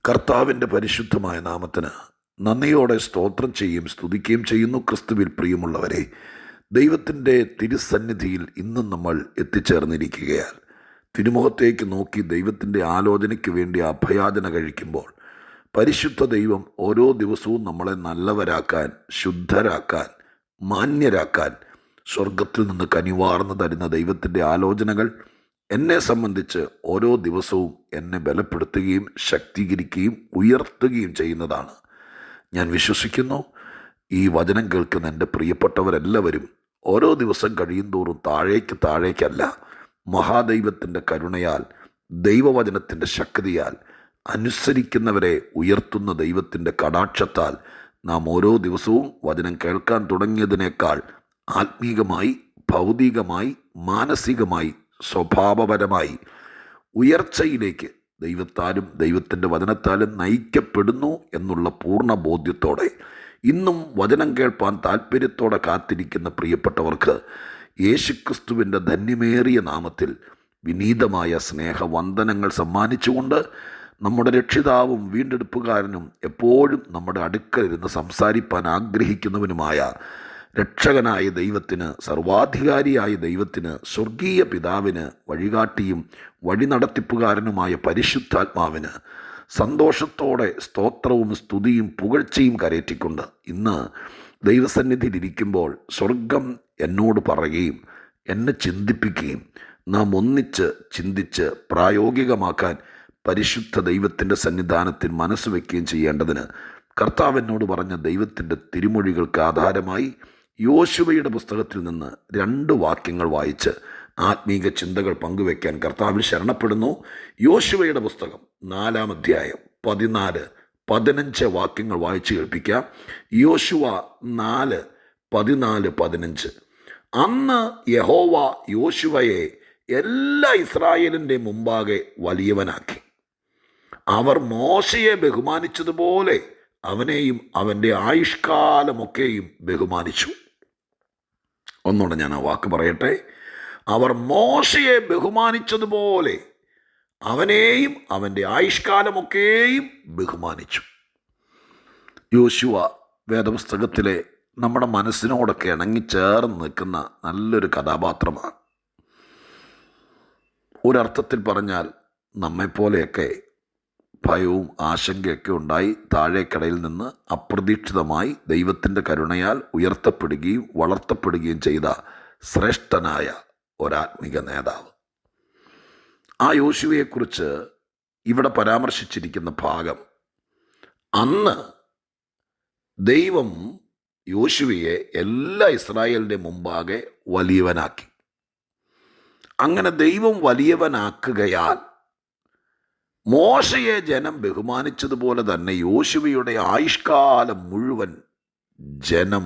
കർത്താവിൻ്റെ പരിശുദ്ധമായ നാമത്തിന് നന്ദിയോടെ സ്തോത്രം ചെയ്യുകയും സ്തുതിക്കുകയും ചെയ്യുന്നു. ക്രിസ്തുവിൽ പ്രിയമുള്ളവരെ, ദൈവത്തിൻ്റെ തിരുസന്നിധിയിൽ ഇന്നും നമ്മൾ എത്തിച്ചേർന്നിരിക്കുകയാൽ തിരുമുഖത്തേക്ക് നോക്കി ദൈവത്തിൻ്റെ ആലോചനയ്ക്ക് വേണ്ടി അഭയാചന കഴിക്കുമ്പോൾ പരിശുദ്ധ ദൈവം ഓരോ ദിവസവും നമ്മളെ നല്ലവരാക്കാൻ, ശുദ്ധരാക്കാൻ, മാന്യരാക്കാൻ സ്വർഗത്തിൽ നിന്ന് കനിവാർന്നു തരുന്ന ദൈവത്തിൻ്റെ ആലോചനകൾ എന്നെ സംബന്ധിച്ച് ഓരോ ദിവസവും എന്നെ ബലപ്പെടുത്തുകയും ശക്തീകരിക്കുകയും ഉയർത്തുകയും ചെയ്യുന്നതാണ്. ഞാൻ വിശ്വസിക്കുന്നു ഈ വചനം കേൾക്കുന്ന എൻ്റെ പ്രിയപ്പെട്ടവരെല്ലാവരും ഓരോ ദിവസം കഴിയും തോറും താഴേക്കല്ല, മഹാദൈവത്തിൻ്റെ കരുണയാൽ, ദൈവവചനത്തിൻ്റെ ശക്തിയാൽ, അനുസരിക്കുന്നവരെ ഉയർത്തുന്ന ദൈവത്തിൻ്റെ കടാക്ഷത്താൽ നാം ഓരോ ദിവസവും വചനം കേൾക്കാൻ തുടങ്ങിയതിനേക്കാൾ ആത്മീകമായി, ഭൗതികമായി, മാനസികമായി, സ്വഭാവപരമായി ഉയർച്ചയിലേക്ക് ദൈവത്താലും ദൈവത്തിൻ്റെ വചനത്താലും നയിക്കപ്പെടുന്നു എന്നുള്ള പൂർണ്ണ ബോധ്യത്തോടെ ഇന്നും വചനം കേൾപ്പാൻ താല്പര്യത്തോടെ കാത്തിരിക്കുന്ന പ്രിയപ്പെട്ടവർക്ക് യേശുക്രിസ്തുവിൻ്റെ ധന്യമേറിയ നാമത്തിൽ വിനീതമായ സ്നേഹവന്ദനങ്ങൾ സമ്മാനിച്ചുകൊണ്ട് നമ്മുടെ രക്ഷിതാവും വീണ്ടെടുപ്പുകാരനും എപ്പോഴും നമ്മുടെ അടുക്കലിരുന്ന് സംസാരിപ്പാൻ ആഗ്രഹിക്കുന്നവനുമായ രക്ഷകനായ ദൈവത്തിന്, സർവാധികാരിയായ ദൈവത്തിന്, സ്വർഗീയ പിതാവിന്, വഴികാട്ടിയും വഴി നടത്തിപ്പുകാരനുമായ പരിശുദ്ധാത്മാവിന് സന്തോഷത്തോടെ സ്തോത്രവും സ്തുതിയും പുകഴ്ചയും കരയറ്റിക്കൊണ്ട് ഇന്ന് ദൈവസന്നിധിയിലിരിക്കുമ്പോൾ സ്വർഗം എന്നോട് പറയുകയും എന്നെ ചിന്തിപ്പിക്കുകയും നാം ഒന്നിച്ച് ചിന്തിച്ച് പ്രായോഗികമാക്കാൻ പരിശുദ്ധ ദൈവത്തിൻ്റെ സന്നിധാനത്തിൽ മനസ്സ് വയ്ക്കുകയും ചെയ്യേണ്ടതിന് കർത്താവ് എന്നോട് പറഞ്ഞ ദൈവത്തിൻ്റെ തിരുമൊഴികൾക്ക് ആധാരമായി യോശുവയുടെ പുസ്തകത്തിൽ നിന്ന് 2 വാക്യങ്ങൾ വായിച്ച് ആത്മീക ചിന്തകൾ പങ്കുവയ്ക്കാൻ കർത്താവിൽ ശരണപ്പെടുന്നു. യോശുവയുടെ പുസ്തകം 4-ാം അധ്യായം 14-15 വാക്യങ്ങൾ വായിച്ച് കേൾപ്പിക്കാം. യോശുവ 4:14-15. അന്ന് യഹോവ യോശുവയെ എല്ലാ ഇസ്രായേലിൻ്റെ മുമ്പാകെ വലിയവനാക്കി. അവർ മോശയെ ബഹുമാനിച്ചതുപോലെ അവനെയും അവൻ്റെ ആയുഷ്കാലമൊക്കെയും ബഹുമാനിച്ചു. ഒന്നുകൂടെ ഞാൻ ആ വാക്ക് പറയട്ടെ. അവർ മോശയെ ബഹുമാനിച്ചതുപോലെ അവനെയും അവൻ്റെ ആയുഷ്കാലമൊക്കെയും ബഹുമാനിച്ചു. യോശുവ വേദപുസ്തകത്തിലെ നമ്മുടെ മനസ്സിനോടൊക്കെ ഇണങ്ങിച്ചേർന്ന് നിൽക്കുന്ന നല്ലൊരു കഥാപാത്രമാണ്. ഒരർത്ഥത്തിൽ പറഞ്ഞാൽ നമ്മെപ്പോലെയൊക്കെ ഭയവും ആശങ്കയൊക്കെ ഉണ്ടായി താഴേക്കടയിൽ നിന്ന് അപ്രതീക്ഷിതമായി ദൈവത്തിൻ്റെ കരുണയാൽ ഉയർത്തപ്പെടുകയും വളർത്തപ്പെടുകയും ചെയ്ത ശ്രേഷ്ഠനായ ഒരാത്മിക നേതാവ്. ആ യോശുവയെക്കുറിച്ച് ഇവിടെ പരാമർശിച്ചിരിക്കുന്ന ഭാഗം, അന്ന് ദൈവം യോശുവയെ എല്ലാ ഇസ്രായേലിൻ്റെ മുമ്പാകെ വലിയവനാക്കി. അങ്ങനെ ദൈവം വലിയവനാക്കുകയാൽ മോശയെ ജനം ബഹുമാനിച്ചതുപോലെ തന്നെ യോശുവയുടെ ആയുഷ്കാലം മുഴുവൻ ജനം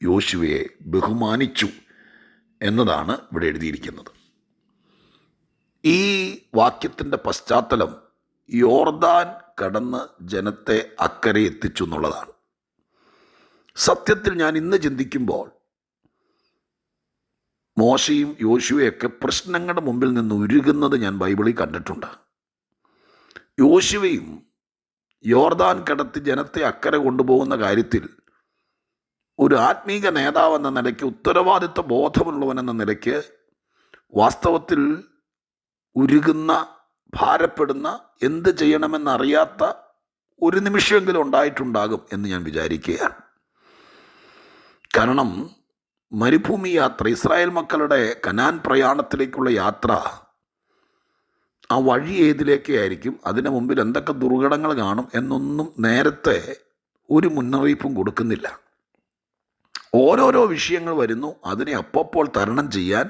യോശുവയെ ബഹുമാനിച്ചു എന്നതാണ് ഇവിടെ എഴുതിയിരിക്കുന്നത്. ഈ വാക്യത്തിൻ്റെ പശ്ചാത്തലം യോർദാൻ കടന്ന് ജനത്തെ അക്കരെ എത്തിച്ചു എന്നുള്ളതാണ്. സത്യത്തിൽ ഞാൻ ഇന്ന് ചിന്തിക്കുമ്പോൾ മോശയും യോശുവയൊക്കെ പ്രശ്നങ്ങളുടെ മുമ്പിൽ നിന്ന് ഉരുകുന്നത് ഞാൻ ബൈബിളിൽ കണ്ടിട്ടുണ്ട്. യോശുവയും യോർദാൻ കടത്തി ജനത്തെ അക്കരെ കൊണ്ടുപോകുന്ന കാര്യത്തിൽ ഒരു ആത്മീക നേതാവെന്ന നിലയ്ക്ക്, ഉത്തരവാദിത്വ ബോധമുള്ളവനെന്ന നിലയ്ക്ക് വാസ്തവത്തിൽ ഉരുകുന്ന, ഭാരപ്പെടുന്ന, എന്ത് ചെയ്യണമെന്നറിയാത്ത ഒരു നിമിഷമെങ്കിലും ഉണ്ടായിട്ടുണ്ടാകും എന്ന് ഞാൻ വിചാരിക്കുകയാണ്. കാരണം മരുഭൂമി യാത്ര, ഇസ്രായേൽ മക്കളുടെ കനാൻ പ്രയാണത്തിലേക്കുള്ള യാത്ര, ആ വഴി ഏതിലേക്കായിരിക്കും, അതിന് മുമ്പിൽ എന്തൊക്കെ ദുർഘടങ്ങൾ കാണും എന്നൊന്നും നേരത്തെ ഒരു മുന്നറിയിപ്പും കൊടുക്കുന്നില്ല. ഓരോരോ വിഷയങ്ങൾ വരുന്നു, അതിനെ അപ്പോൾ തരണം ചെയ്യാൻ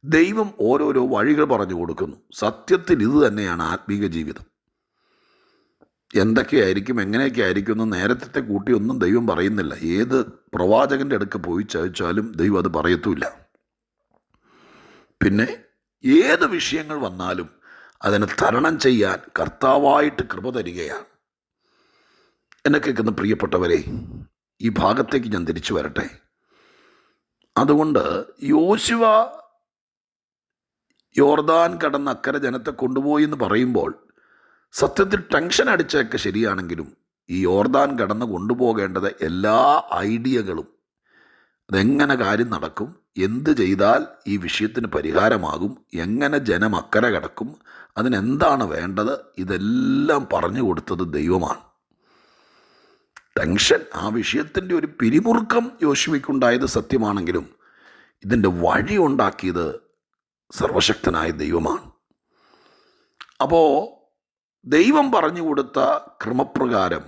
ദൈവം ഓരോരോ വഴികൾ പറഞ്ഞു കൊടുക്കുന്നു. സത്യത്തിൽ ഇത് തന്നെയാണ് ആത്മീക ജീവിതം. എന്തൊക്കെയായിരിക്കും, എങ്ങനെയൊക്കെ ആയിരിക്കും എന്ന് നേരത്തെ കൂട്ടിയൊന്നും ദൈവം പറയുന്നില്ല. ഏത് പ്രവാചകൻ്റെ അടുക്ക് പോയി ചോദിച്ചാലും ദൈവം അത് പറയത്തുമില്ല. പിന്നെ ഏത് വിഷയങ്ങൾ വന്നാലും അതിനെ തരണം ചെയ്യാൻ കർത്താവായിട്ട് കൃപ തരികയാണ്. എന്നെ കേൾക്കുന്ന പ്രിയപ്പെട്ടവരെ, ഈ ഭാഗത്തേക്ക് ഞാൻ തിരിച്ചു വരട്ടെ. അതുകൊണ്ട് യോശുവ യോർദാൻ കടന്ന് അക്കരെ ജനത്തെ കൊണ്ടുപോയി എന്ന് പറയുമ്പോൾ സത്യത്തിൽ ടെൻഷൻ അടിച്ചൊക്കെ ശരിയാണെങ്കിലും ഈ യോർദാൻ കടന്ന് കൊണ്ടുപോകേണ്ടത് എല്ലാ ഐഡിയകളും, അതെങ്ങനെ കാര്യം നടക്കും, എന്ത് ചെയ്താൽ ഈ വിഷയത്തിന് പരിഹാരമാകും, എങ്ങനെ ജനം അക്കരെ കിടക്കും, അതിനെന്താണ് വേണ്ടത്, ഇതെല്ലാം പറഞ്ഞു കൊടുത്തത് ദൈവമാണ്. ടെൻഷൻ, ആ വിഷയത്തിൻ്റെ ഒരു പിരിമുറുക്കം യോശുവയ്ക്കുണ്ടായത് സത്യമാണെങ്കിലും ഇതിൻ്റെ വഴി ഉണ്ടാക്കിയത് സർവശക്തനായ ദൈവമാണ്. അപ്പോൾ ദൈവം പറഞ്ഞു കൊടുത്ത ക്രമപ്രകാരം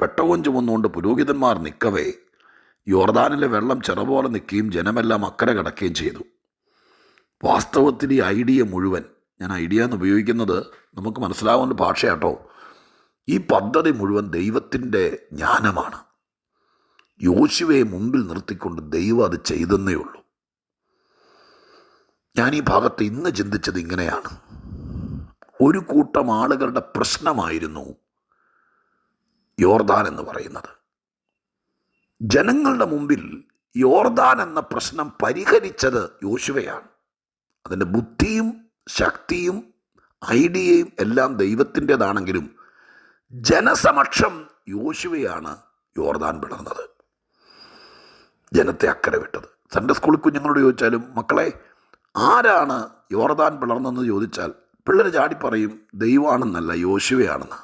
പെട്ടകം ചുമന്നുകൊണ്ട് പുരോഹിതന്മാർ നിൽക്കവേ യോർദാനിലെ വെള്ളം ചിറ പോലെ നിൽക്കുകയും ജനമെല്ലാം അക്കരെ കിടക്കുകയും ചെയ്തു. വാസ്തവത്തിൽ ഈ ഐഡിയ മുഴുവൻ, ഞാൻ ഐഡിയ എന്ന് ഉപയോഗിക്കുന്നത് നമുക്ക് മനസ്സിലാവുന്ന ഭാഷയാട്ടോ, ഈ പദ്ധതി മുഴുവൻ ദൈവത്തിൻ്റെ ജ്ഞാനമാണ്. യോശുവയെ മുമ്പിൽ നിർത്തിക്കൊണ്ട് ദൈവം അത് ചെയ്തെന്നേ ഉള്ളൂ. ഞാൻ ഈ ഭാഗത്ത് ഇന്ന് ചിന്തിച്ചത് ഇങ്ങനെയാണ്. ഒരു കൂട്ടം ആളുകളുടെ പ്രശ്നമായിരുന്നു യോർദാൻ എന്ന് പറയുന്നത്. ജനങ്ങളുടെ മുമ്പിൽ യോർദാൻ എന്ന പ്രശ്നം പരിഹരിച്ചത് യോശുവയാണ്. അതിൻ്റെ ബുദ്ധിയും ശക്തിയും ഐഡിയയും എല്ലാം ദൈവത്തിൻ്റെതാണെങ്കിലും ജനസമക്ഷം യോശുവയാണ് യോർദാൻ പിളർന്നത്, ജനത്തെ അക്കരെ വിട്ടത്. സൺഡേ സ്കൂളിൽ കുഞ്ഞുങ്ങളോട് ചോദിച്ചാലും മക്കളെ ആരാണ് യോർദാൻ പിളർന്നെന്ന് ചോദിച്ചാൽ പിള്ളേർ ചാടി പറയും ദൈവമാണെന്നല്ല, യോശുവയാണെന്ന്.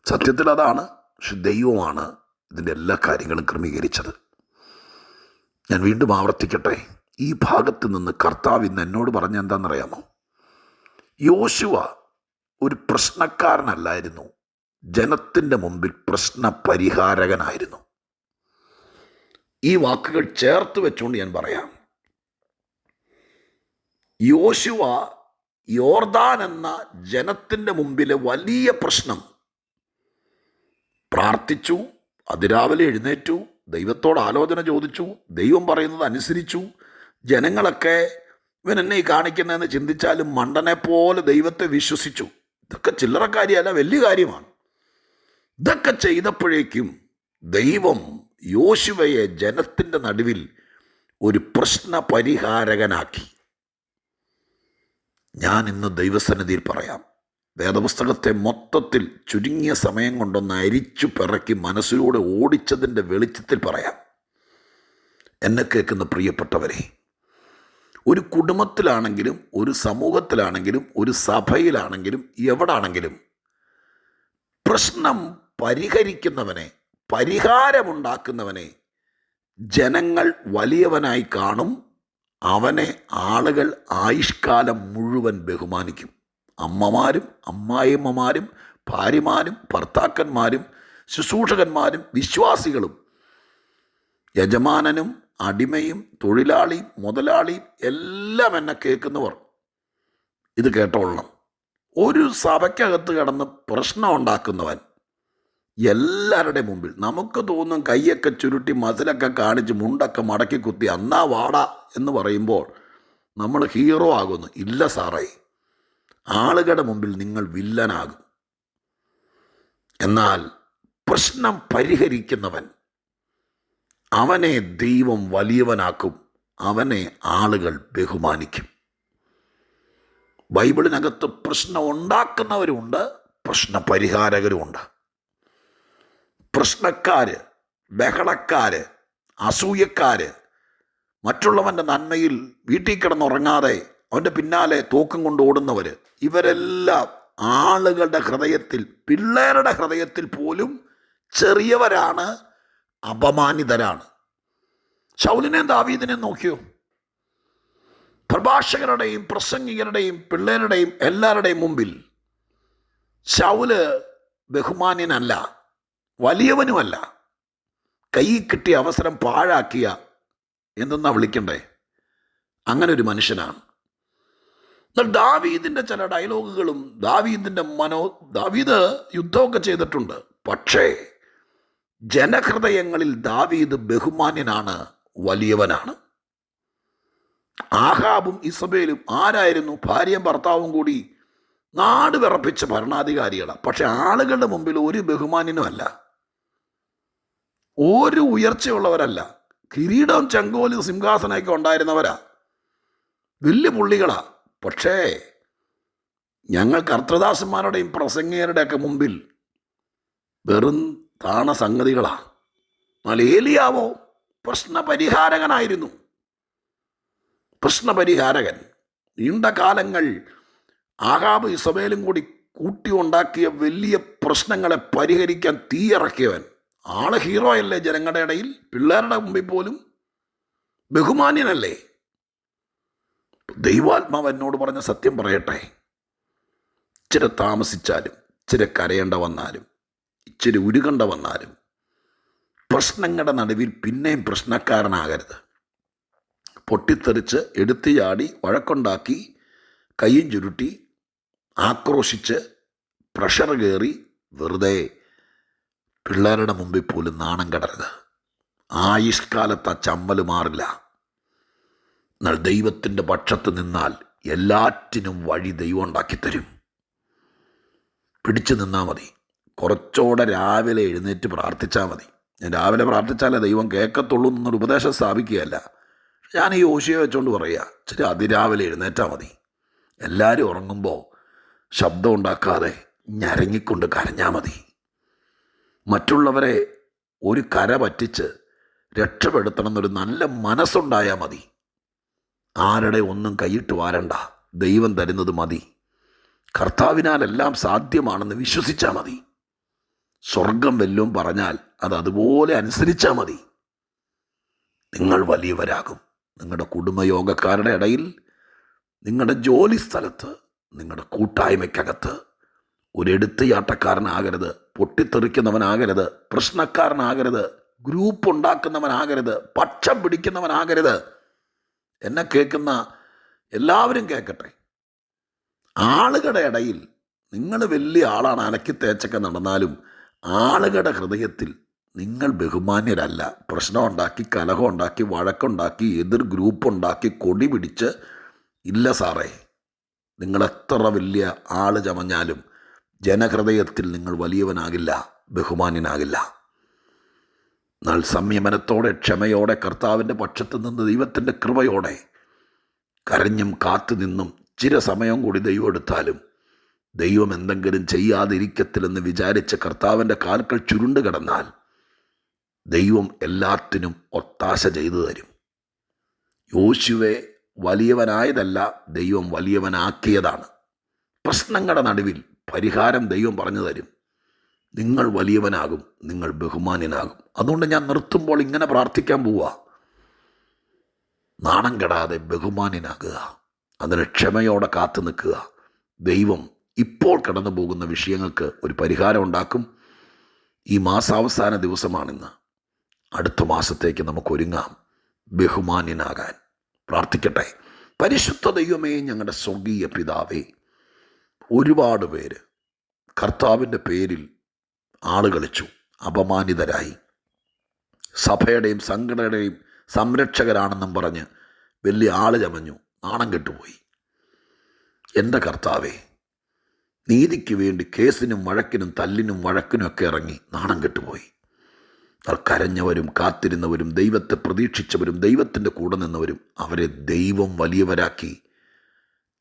സത്യത്തിൽ അതാണ്. പക്ഷെ ദൈവമാണ് ഇതിൻ്റെ എല്ലാ കാര്യങ്ങളും ക്രമീകരിച്ചത്. ഞാൻ വീണ്ടും ആവർത്തിക്കട്ടെ, ഈ ഭാഗത്ത് നിന്ന് കർത്താവ് ഇന്ന് എന്നോട് പറഞ്ഞ എന്താണെന്നറിയാമോ? യോശുവ ഒരു പ്രശ്നക്കാരനല്ലായിരുന്നു, ജനത്തിൻ്റെ മുമ്പിൽ പ്രശ്ന പരിഹാരകനായിരുന്നു. ഈ വാക്കുകൾ ചേർത്ത് വെച്ചുകൊണ്ട് ഞാൻ പറയാം. യോശുവ യോർദാൻ എന്ന ജനത്തിൻ്റെ മുമ്പിലെ വലിയ പ്രശ്നം പ്രാർത്ഥിച്ചു, അതിരാവിലെ എഴുന്നേറ്റു, ദൈവത്തോട് ആലോചന ചോദിച്ചു, ദൈവം പറയുന്നത് അനുസരിച്ചു. ജനങ്ങളൊക്കെ ഇവൻ എന്നെ ഈ കാണിക്കുന്നതെന്ന് ചിന്തിച്ചാലും മണ്ടനെ പോലെ ദൈവത്തെ വിശ്വസിച്ചു. ഇതൊക്കെ ചില്ലറ കാര്യമല്ല, വലിയ കാര്യമാണ്. ഇതൊക്കെ ചെയ്തപ്പോഴേക്കും ദൈവം യോശുവയെ ജനത്തിൻ്റെ നടുവിൽ ഒരു പ്രശ്ന പരിഹാരകനാക്കി. ഞാൻ ഇന്ന് ദൈവസന്നിധിയിൽ പറയാം, വേദപുസ്തകത്തെ മൊത്തത്തിൽ ചുരുങ്ങിയ സമയം കൊണ്ടൊന്ന് അരിച്ചു പിറക്കി മനസ്സിലൂടെ ഓടിച്ചതിൻ്റെ വെളിച്ചത്തിൽ പറയാം. എന്നെ കേൾക്കുന്ന പ്രിയപ്പെട്ടവരെ, ഒരു കുടുംബത്തിലാണെങ്കിലും ഒരു സമൂഹത്തിലാണെങ്കിലും ഒരു സഭയിലാണെങ്കിലും എവിടാണെങ്കിലും പ്രശ്നം പരിഹരിക്കുന്നവനെ, പരിഹാരമുണ്ടാക്കുന്നവനെ ജനങ്ങൾ വലിയവനായി കാണും. അവനെ ആളുകൾ ആയുഷ്കാലം മുഴുവൻ ബഹുമാനിക്കും. അമ്മമാരും അമ്മായിയമ്മമാരും ഭാര്യമാരും ഭർത്താക്കന്മാരും ശുശ്രൂഷകന്മാരും വിശ്വാസികളും യജമാനനും അടിമയും തൊഴിലാളിയും മുതലാളിയും എല്ലാം എന്നെ കേൾക്കുന്നവർ ഇത് കേട്ടോളണം. ഒരു സഭയ്ക്കകത്ത് കിടന്ന് പ്രശ്നം ഉണ്ടാക്കുന്നവൻ എല്ലാവരുടെ മുമ്പിൽ നമുക്ക് തോന്നും കൈയൊക്കെ ചുരുട്ടി മസിലൊക്കെ കാണിച്ച് മുണ്ടൊക്കെ മടക്കി കുത്തി അന്നാ വാടാ എന്ന് പറയുമ്പോൾ നമ്മൾ ഹീറോ ആകുന്നു. ഇല്ല സാറേ, ആളുകളുടെ മുമ്പിൽ നിങ്ങൾ വില്ലനാകും. എന്നാൽ പ്രശ്നം പരിഹരിക്കുന്നവൻ, അവനെ ദൈവം വലിയവനാക്കും, അവനെ ആളുകൾ ബഹുമാനിക്കും. ബൈബിളിനകത്ത് പ്രശ്നം ഉണ്ടാക്കുന്നവരുമുണ്ട്, പ്രശ്ന പരിഹാരകരുമുണ്ട്. പ്രശ്നക്കാര്, ബഹളക്കാര്, അസൂയക്കാര്, മറ്റുള്ളവൻ്റെ നന്മയിൽ വീട്ടിൽ കിടന്നുറങ്ങാതെ അവൻ്റെ പിന്നാലെ തൂക്കം കൊണ്ട് ഓടുന്നവർ, ഇവരെല്ലാം ആളുകളുടെ ഹൃദയത്തിൽ, പിള്ളേരുടെ ഹൃദയത്തിൽ പോലും ചെറിയവരാണ്, അപമാനിതരാണ്. ശൗലിനെയും ദാവീദിനെയും നോക്കിയോ? പ്രഭാഷകരുടെയും പ്രസംഗികരുടെയും പിള്ളേരുടെയും എല്ലാവരുടെയും മുമ്പിൽ ശൗല് ബഹുമാന്യനല്ല, വലിയവനുമല്ല. കൈ കിട്ടിയ അവസരം പാഴാക്കിയ എന്തെന്നാ വിളിക്കണ്ടേ, അങ്ങനെ ഒരു മനുഷ്യനാണ്. എന്നാൽ ദാവീദിൻ്റെ ചില ഡയലോഗുകളും ദാവീദ് യുദ്ധമൊക്കെ ചെയ്തിട്ടുണ്ട്. പക്ഷേ ജനഹൃദയങ്ങളിൽ ദാവീദ് ബഹുമാന്യനാണ്, വലിയവനാണ്. ആഹാബും ഇസബേലും ആരായിരുന്നു? ഭാര്യയും ഭർത്താവും കൂടി നാട് വിറപ്പിച്ച ഭരണാധികാരികളാണ്. പക്ഷെ ആളുകളുടെ മുമ്പിൽ ഒരു ബഹുമാന്യനുമല്ല, ഒരു ഉയർച്ചയുള്ളവരല്ല. കിരീടവും ചെങ്കോലും സിംഹാസനമൊക്കെ ഉണ്ടായിരുന്നവരാ, വലിയ പുള്ളികളാ. പക്ഷേ ഞങ്ങൾ കർത്തൃദാസന്മാരുടെയും പ്രസംഗകരുടെയൊക്കെ മുമ്പിൽ വെറും താണ സംഗതികളാണ്. എന്നാൽ ഏലിയാവോ പ്രശ്നപരിഹാരകനായിരുന്നു. പ്രശ്നപരിഹാരകൻ. നീണ്ട കാലങ്ങൾ ആഹാബ് ഇസബേലും കൂടി കൂട്ടി ഉണ്ടാക്കിയ വലിയ പ്രശ്നങ്ങളെ പരിഹരിക്കാൻ തീയിറക്കിയവൻ. ആള് ഹീറോ അല്ലേ? ജനങ്ങളുടെ ഇടയിൽ, പിള്ളേരുടെ മുമ്പിൽ പോലും ബഹുമാന്യനല്ലേ? ദൈവാത്മാവ് എന്നോട് പറഞ്ഞ സത്യം പറയട്ടെ, ഇച്ചിരി താമസിച്ചാലും, ഇച്ചിരി കരയേണ്ട വന്നാലും, ഇച്ചിരി ഉരുകണ്ട വന്നാലും, പ്രശ്നങ്ങളുടെ നടുവിൽ പിന്നെയും പ്രശ്നക്കാരനാകരുത്. പൊട്ടിത്തെറിച്ച് എടുത്തു ചാടി വഴക്കുണ്ടാക്കി കയ്യും ചുരുട്ടി ആക്രോശിച്ച് പ്രഷർ കയറി വെറുതെ പിള്ളേരുടെ മുമ്പിൽ പോലും നാണം കെടരുത്. ആയുഷ്കാലത്ത് ആ ചമ്മൽ മാറില്ല. എന്നാൽ ദൈവത്തിൻ്റെ പക്ഷത്ത് നിന്നാൽ എല്ലാറ്റിനും വഴി ദൈവം ഉണ്ടാക്കിത്തരും. പിടിച്ചു നിന്നാൽ മതി. കുറച്ചുകൂടെ രാവിലെ എഴുന്നേറ്റ് പ്രാർത്ഥിച്ചാൽ മതി. ഞാൻ രാവിലെ പ്രാർത്ഥിച്ചാലേ ദൈവം കേൾക്കത്തുള്ളൂ എന്നൊരു ഉപദേശം സ്ഥാപിക്കുകയല്ല. ഞാൻ ഈ യോശുവയെ വെച്ചുകൊണ്ട് പറയുക, ഇച്ചിരി അതിരാവിലെ എഴുന്നേറ്റാൽ മതി. എല്ലാവരും ഉറങ്ങുമ്പോൾ ശബ്ദം ഉണ്ടാക്കാതെ ഞരങ്ങിക്കൊണ്ട് കരഞ്ഞാൽ മതി. മറ്റുള്ളവരെ ഒരു കര പറ്റിച്ച് രക്ഷപ്പെടുത്തണം എന്നൊരു നല്ല മനസ്സുണ്ടായാൽ മതി. ആരുടെ ഒന്നും കൈയിട്ട് വാരണ്ട. ദൈവം തരുന്നത് മതി. കർത്താവിനാലെല്ലാം സാധ്യമാണെന്ന് വിശ്വസിച്ചാൽ മതി. സ്വർഗം വല്ലതും പറഞ്ഞാൽ അത് അതുപോലെ അനുസരിച്ചാൽ മതി. നിങ്ങൾ വലിയവരാകും. നിങ്ങളുടെ കുടുംബയോഗക്കാരുടെ ഇടയിൽ, നിങ്ങളുടെ ജോലി സ്ഥലത്ത്, നിങ്ങളുടെ കൂട്ടായ്മയ്ക്കകത്ത് ഒരു എടുത്തുചാട്ടക്കാരനാകരുത്, പൊട്ടിത്തെറിക്കുന്നവനാകരുത്, പ്രശ്നക്കാരനാകരുത്, ഗ്രൂപ്പ് ഉണ്ടാക്കുന്നവനാകരുത്, പക്ഷം പിടിക്കുന്നവനാകരുത്. എന്നെ കേൾക്കുന്ന എല്ലാവരും കേൾക്കട്ടെ. ആളുകളുടെ ഇടയിൽ നിങ്ങൾ വലിയ ആളാണ്, അലക്കി തേച്ചൊക്കെ നടന്നാലും ആളുകളുടെ ഹൃദയത്തിൽ നിങ്ങൾ ബഹുമാന്യരല്ല. പ്രശ്നമുണ്ടാക്കി, കലഹമുണ്ടാക്കി, വഴക്കുണ്ടാക്കി, എതിർ ഗ്രൂപ്പുണ്ടാക്കി, കൊടി പിടിച്ച്, ഇല്ല സാറേ, നിങ്ങളെത്ര വലിയ ആൾ ചമഞ്ഞാലും ജനഹൃദയത്തിൽ നിങ്ങൾ വലിയവനാകില്ല, ബഹുമാന്യനാകില്ല. എന്നാൽ സംയമനത്തോടെ, ക്ഷമയോടെ, കർത്താവിൻ്റെ പക്ഷത്ത് നിന്ന് ദൈവത്തിൻ്റെ കൃപയോടെ കരഞ്ഞും കാത്തു നിന്നും ചില സമയം കൂടി ദൈവം എടുത്താലും ദൈവം എന്തെങ്കിലും ചെയ്യാതിരിക്കത്തില്ലെന്ന് വിചാരിച്ച് കർത്താവിൻ്റെ കാൽക്കൽ ചുരുണ്ട് കിടന്നാൽ ദൈവം എല്ലാത്തിനും ഒത്താശ ചെയ്തു തരും. യോശുവെ വലിയവനായതല്ല, ദൈവം വലിയവനാക്കിയതാണ്. പ്രശ്നങ്ങളുടെ നടുവിൽ പരിഹാരം ദൈവം പറഞ്ഞു തരും. നിങ്ങൾ വലിയവനാകും, നിങ്ങൾ ബഹുമാന്യനാകും. അതുകൊണ്ട് ഞാൻ നിർത്തുമ്പോൾ ഇങ്ങനെ പ്രാർത്ഥിക്കാൻ പോവുക. നാണം കെടാതെ ബഹുമാന്യനാകുക. അതിന് ക്ഷമയോടെ കാത്തു നിൽക്കുക. ദൈവം ഇപ്പോൾ കടന്നു പോകുന്ന വിഷയങ്ങൾക്ക് ഒരു പരിഹാരം ഉണ്ടാക്കും. ഈ മാസാവസാന ദിവസമാണിന്ന്. അടുത്ത മാസത്തേക്ക് നമുക്ക് ഒരുങ്ങാം ബഹുമാന്യനാകാൻ. പ്രാർത്ഥിക്കട്ടെ. പരിശുദ്ധ ദൈവമേ, ഞങ്ങളുടെ സ്വർഗീയ പിതാവേ, ഒരുപാട് പേര് കർത്താവിൻ്റെ പേരിൽ ആളുകളിച്ചു, അപമാനിതരായി, സഭയുടെയും സംഘടനയുടെയും സംരക്ഷകരാണെന്നും പറഞ്ഞ് വലിയ ആള് ചമഞ്ഞു, നാണം കെട്ടുപോയി. എൻ്റെ കർത്താവേ, നീതിക്ക് വേണ്ടി കേസിനും വഴക്കിനും തല്ലിനും വഴക്കിനും ഒക്കെ ഇറങ്ങി നാണം കെട്ടുപോയി. കരഞ്ഞവരും കാത്തിരുന്നവരും ദൈവത്തെ പ്രതീക്ഷിച്ചവരും ദൈവത്തിൻ്റെ കൂടെ നിന്നവരും അവരെ ദൈവം വലിയവരാക്കി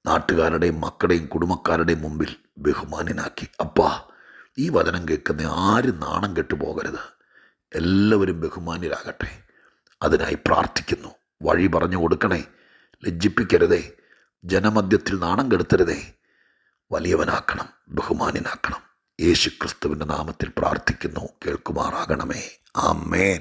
നാട്ടുകാരുടെയും മക്കളുടെയും കുടുംബക്കാരുടെയും മുമ്പിൽ ബഹുമാന്യനാക്കി. അപ്പാ, ഈ വചനം കേൾക്കുന്ന ആരും നാണം കെട്ടു പോകരുത്. എല്ലാവരും ബഹുമാന്യരാകട്ടെ. അതിനായി പ്രാർത്ഥിക്കുന്നു. വഴി പറഞ്ഞു കൊടുക്കണേ. ലജ്ജിപ്പിക്കരുതേ. ജനമധ്യത്തിൽ നാണം കെടുത്തരുതേ. വലിയവനാക്കണം, ബഹുമാന്യനാക്കണം. യേശു ക്രിസ്തുവിൻ്റെ നാമത്തിൽ പ്രാർത്ഥിക്കുന്നു. കേൾക്കുമാറാകണമേ. ആമേൻ.